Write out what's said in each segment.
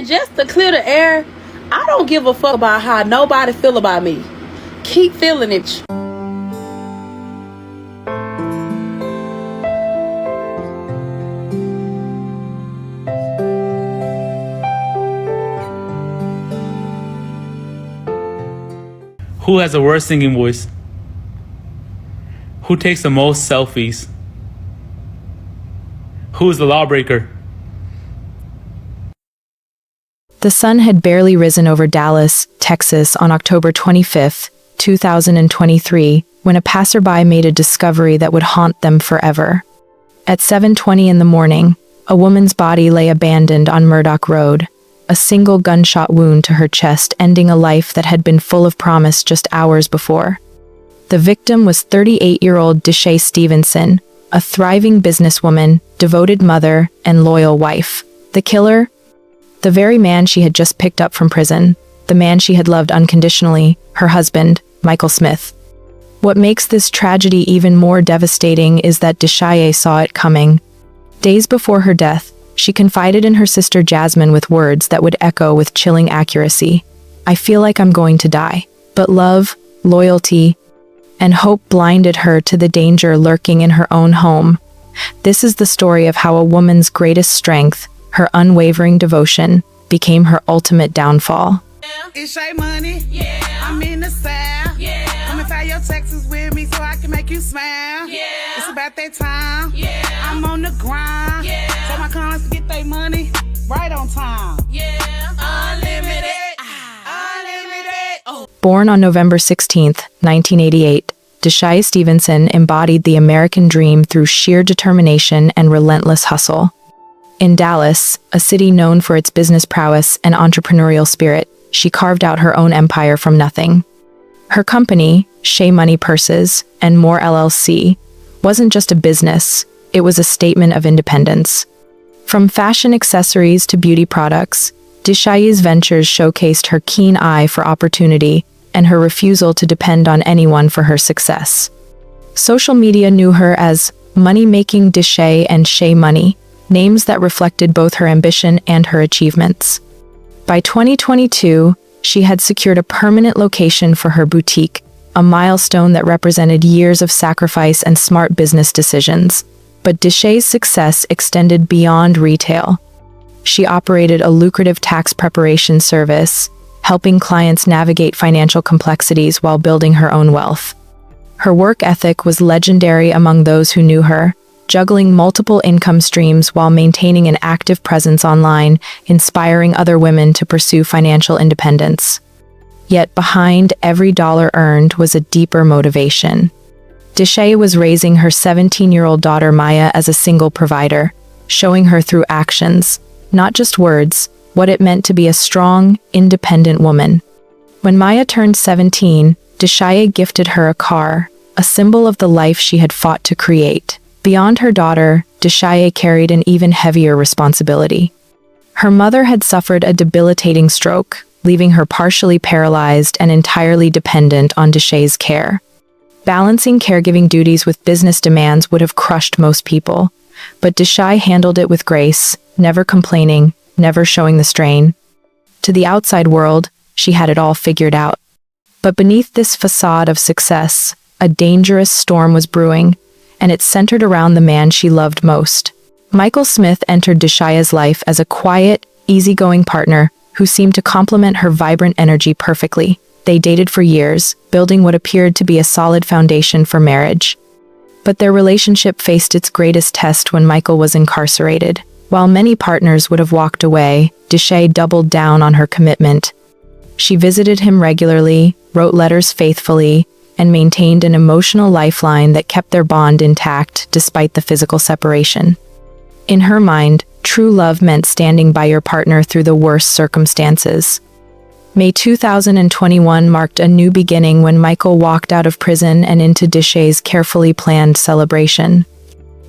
Just to clear the air, I don't give a fuck about how nobody feel about me. Keep feeling it. Who has the worst singing voice? Who takes the most selfies? Who is the lawbreaker? The sun had barely risen over Dallas, Texas on October 25, 2023, when a passerby made a discovery that would haunt them forever. At 7:20 in the morning, a woman's body lay abandoned on Murdoch Road, a single gunshot wound to her chest ending a life that had been full of promise just hours before. The victim was 38-year-old Dishaye Stevenson, a thriving businesswoman, devoted mother, and loyal wife. The killer? The very man she had just picked up from prison, the man she had loved unconditionally, her husband, Michael Smith. What makes this tragedy even more devastating is that Dishaye saw it coming. Days before her death, she confided in her sister Jasmine with words that would echo with chilling accuracy. "I feel like I'm going to die." But love, loyalty, and hope blinded her to the danger lurking in her own home. This is the story of how a woman's greatest strength, her unwavering devotion, became her ultimate downfall. It's your money. Yeah. I'm in the South. Yeah. Come and file your taxes with me so I can make you smile. Yeah. It's about that time. Yeah. I'm on the grind. Yeah. Tell my clients to get their money right on time. Yeah. Unlimited. Unlimited. Oh. Born on November 16, 1988, Dishaye Stevenson embodied the American dream through sheer determination and relentless hustle. In Dallas, a city known for its business prowess and entrepreneurial spirit, she carved out her own empire from nothing. Her company, Shea Money Purses and More LLC, wasn't just a business, it was a statement of independence. From fashion accessories to beauty products, Dishaye's ventures showcased her keen eye for opportunity and her refusal to depend on anyone for her success. Social media knew her as Money-Making Dishaye and Shea Money, names that reflected both her ambition and her achievements. By 2022, she had secured a permanent location for her boutique, a milestone that represented years of sacrifice and smart business decisions. But Dishaye's success extended beyond retail. She operated a lucrative tax preparation service, helping clients navigate financial complexities while building her own wealth. Her work ethic was legendary among those who knew her, juggling multiple income streams while maintaining an active presence online, inspiring other women to pursue financial independence. Yet behind every dollar earned was a deeper motivation. Dishaye was raising her 17-year-old daughter Maya as a single provider, showing her through actions, not just words, what it meant to be a strong, independent woman. When Maya turned 17, Dishaye gifted her a car, a symbol of the life she had fought to create. Beyond her daughter, Dishaye carried an even heavier responsibility. Her mother had suffered a debilitating stroke, leaving her partially paralyzed and entirely dependent on Dishaye's care. Balancing caregiving duties with business demands would have crushed most people, but Dishaye handled it with grace, never complaining, never showing the strain. To the outside world, she had it all figured out. But beneath this facade of success, a dangerous storm was brewing, and it centered around the man she loved most. Michael Smith entered Dishaye's life as a quiet, easygoing partner who seemed to complement her vibrant energy perfectly. They dated for years, building what appeared to be a solid foundation for marriage. But their relationship faced its greatest test when Michael was incarcerated. While many partners would have walked away, Dishaye doubled down on her commitment. She visited him regularly, wrote letters faithfully, and maintained an emotional lifeline that kept their bond intact despite the physical separation. In her mind, true love meant standing by your partner through the worst circumstances. May 2021 marked a new beginning when Michael walked out of prison and into Dishaye's carefully planned celebration.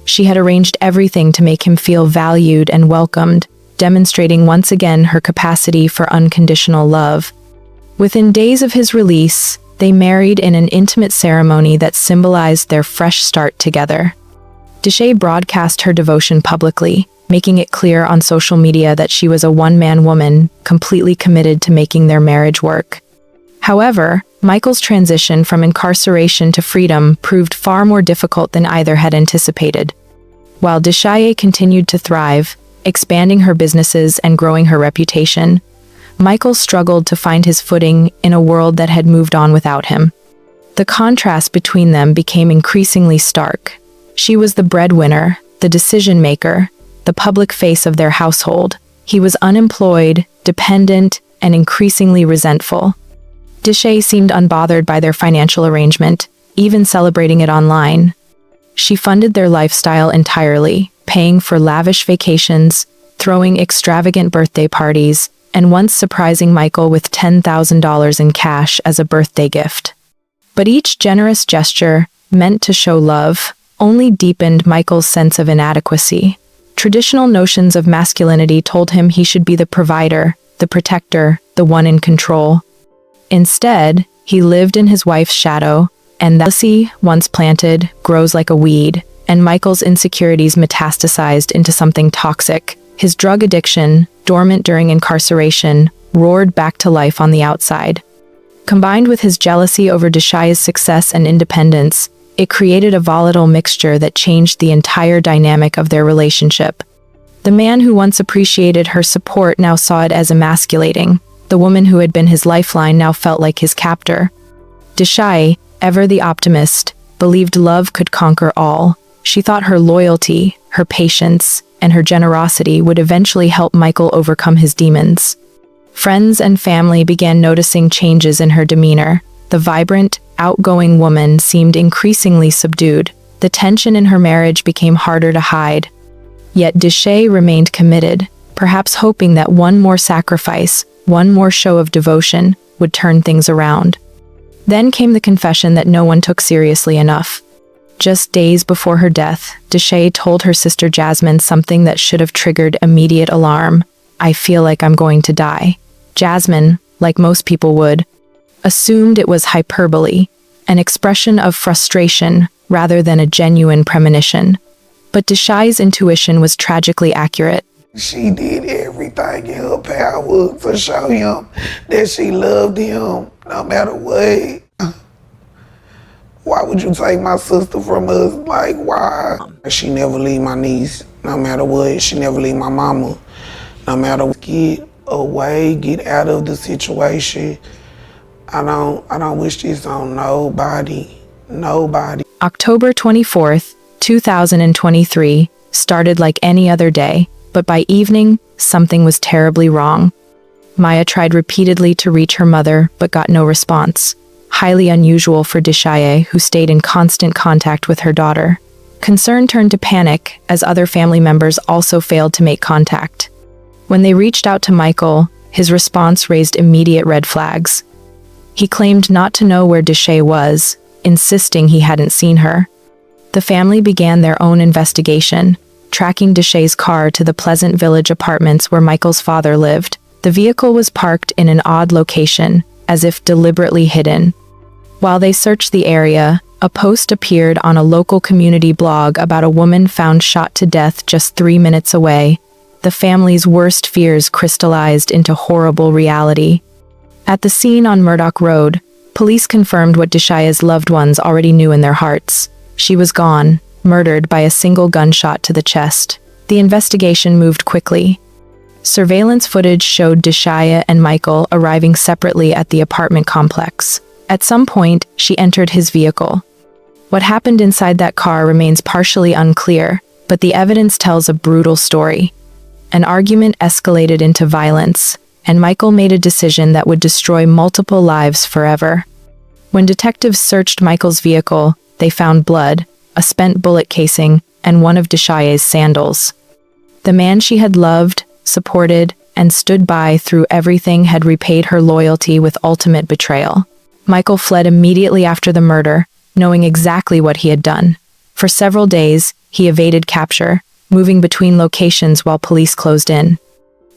She had arranged everything to make him feel valued and welcomed, demonstrating once again her capacity for unconditional love. Within days of his release, they married in an intimate ceremony that symbolized their fresh start together. Dishaye broadcast her devotion publicly, making it clear on social media that she was a one-man woman, completely committed to making their marriage work. However, Michael's transition from incarceration to freedom proved far more difficult than either had anticipated. While Dishaye continued to thrive, expanding her businesses and growing her reputation, Michael struggled to find his footing in a world that had moved on without him. The contrast between them became increasingly stark. She was the breadwinner, the decision-maker, the public face of their household. He was unemployed, dependent, and increasingly resentful. Dishaye seemed unbothered by their financial arrangement, even celebrating it online. She funded their lifestyle entirely, paying for lavish vacations, throwing extravagant birthday parties, and once surprising Michael with $10,000 in cash as a birthday gift. But each generous gesture, meant to show love, only deepened Michael's sense of inadequacy. Traditional notions of masculinity told him he should be the provider, the protector, the one in control. Instead, he lived in his wife's shadow, and that jealousy, once planted, grows like a weed, and Michael's insecurities metastasized into something toxic. His drug addiction, dormant during incarceration, roared back to life on the outside. Combined with his jealousy over Dishaye's success and independence, it created a volatile mixture that changed the entire dynamic of their relationship. The man who once appreciated her support now saw it as emasculating. The woman who had been his lifeline now felt like his captor. Dishaye, ever the optimist, believed love could conquer all. She thought her loyalty, her patience, and her generosity would eventually help Michael overcome his demons. Friends and family began noticing changes in her demeanor. The vibrant, outgoing woman seemed increasingly subdued. The tension in her marriage became harder to hide. Yet Dishaye remained committed, perhaps hoping that one more sacrifice, one more show of devotion, would turn things around. Then came the confession that no one took seriously enough. Just days before her death, Dishaye told her sister Jasmine something that should have triggered immediate alarm. "I feel like I'm going to die." Jasmine, like most people would, assumed it was hyperbole, an expression of frustration rather than a genuine premonition. But Dishaye's intuition was tragically accurate. She did everything in her power to show him that she loved him no matter what. Why would you take my sister from us? Like, why? She never leave my niece, no matter what. She never leave my mama, no matter what. Get away, get out of the situation. I don't wish this on nobody. October 24th, 2023 started like any other day, but by evening, something was terribly wrong. Maya tried repeatedly to reach her mother, but got no response. Highly unusual for Dishaye, who stayed in constant contact with her daughter. Concern turned to panic, as other family members also failed to make contact. When they reached out to Michael, his response raised immediate red flags. He claimed not to know where Dishaye was, insisting he hadn't seen her. The family began their own investigation, tracking Dishaye's car to the Pleasant Village apartments where Michael's father lived. The vehicle was parked in an odd location, as if deliberately hidden. While they searched the area, a post appeared on a local community blog about a woman found shot to death just 3 minutes away. The family's worst fears crystallized into horrible reality. At the scene on Murdoch Road, police confirmed what Dishaye's loved ones already knew in their hearts. She was gone, murdered by a single gunshot to the chest. The investigation moved quickly. Surveillance footage showed Dishaye and Michael arriving separately at the apartment complex. At some point, she entered his vehicle. What happened inside that car remains partially unclear, but the evidence tells a brutal story. An argument escalated into violence, and Michael made a decision that would destroy multiple lives forever. When detectives searched Michael's vehicle, they found blood, a spent bullet casing, and one of Dishaye's sandals. The man she had loved, supported, and stood by through everything had repaid her loyalty with ultimate betrayal. Michael fled immediately after the murder, knowing exactly what he had done. For several days, he evaded capture, moving between locations while police closed in.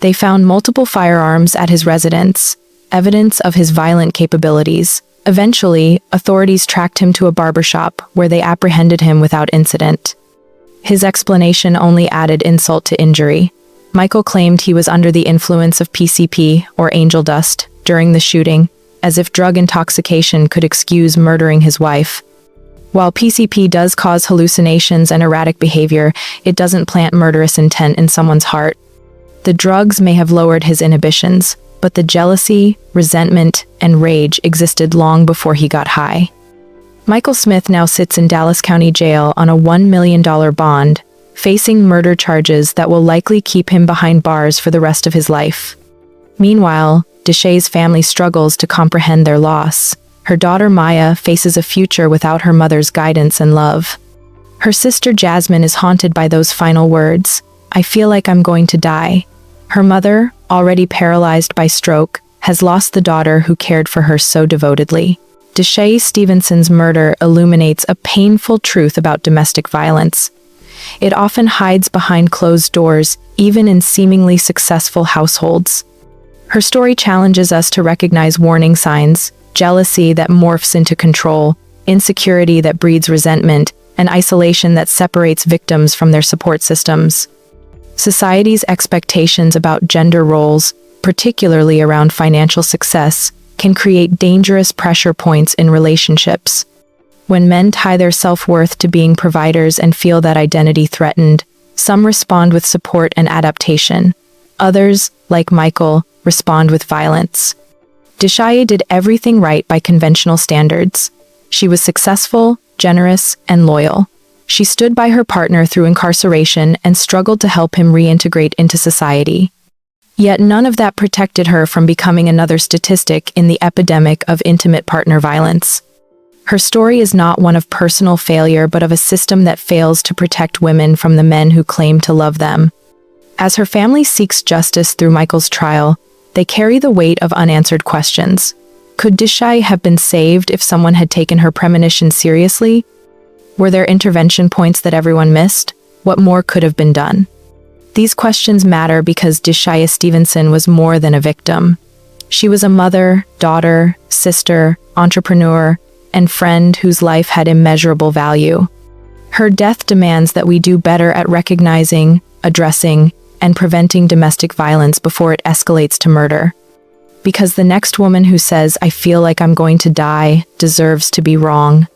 They found multiple firearms at his residence, evidence of his violent capabilities. Eventually, authorities tracked him to a barbershop where they apprehended him without incident. His explanation only added insult to injury. Michael claimed he was under the influence of PCP, or angel dust, during the shooting, as if drug intoxication could excuse murdering his wife. While PCP does cause hallucinations and erratic behavior, it doesn't plant murderous intent in someone's heart. The drugs may have lowered his inhibitions, but the jealousy, resentment, and rage existed long before he got high. Michael Smith now sits in Dallas County Jail on a $1 million bond, facing murder charges that will likely keep him behind bars for the rest of his life. Meanwhile, Dishaye's family struggles to comprehend their loss. Her daughter Maya faces a future without her mother's guidance and love. Her sister Jasmine is haunted by those final words, "I feel like I'm going to die." Her mother, already paralyzed by stroke, has lost the daughter who cared for her so devotedly. Dishaye Stevenson's murder illuminates a painful truth about domestic violence. It often hides behind closed doors, even in seemingly successful households. Her story challenges us to recognize warning signs: jealousy that morphs into control, insecurity that breeds resentment, and isolation that separates victims from their support systems. Society's expectations about gender roles, particularly around financial success, can create dangerous pressure points in relationships. When men tie their self-worth to being providers and feel that identity threatened, some respond with support and adaptation. Others, like Michael, respond with violence. Dishaye did everything right by conventional standards. She was successful, generous, and loyal. She stood by her partner through incarceration and struggled to help him reintegrate into society. Yet none of that protected her from becoming another statistic in the epidemic of intimate partner violence. Her story is not one of personal failure, but of a system that fails to protect women from the men who claim to love them. As her family seeks justice through Michael's trial, they carry the weight of unanswered questions. Could Dishaye have been saved if someone had taken her premonition seriously? Were there intervention points that everyone missed? What more could have been done? These questions matter because Dishaye Stevenson was more than a victim. She was a mother, daughter, sister, entrepreneur, and friend whose life had immeasurable value. Her death demands that we do better at recognizing, addressing, and preventing domestic violence before it escalates to murder. Because the next woman who says, "I feel like I'm going to die," deserves to be wrong.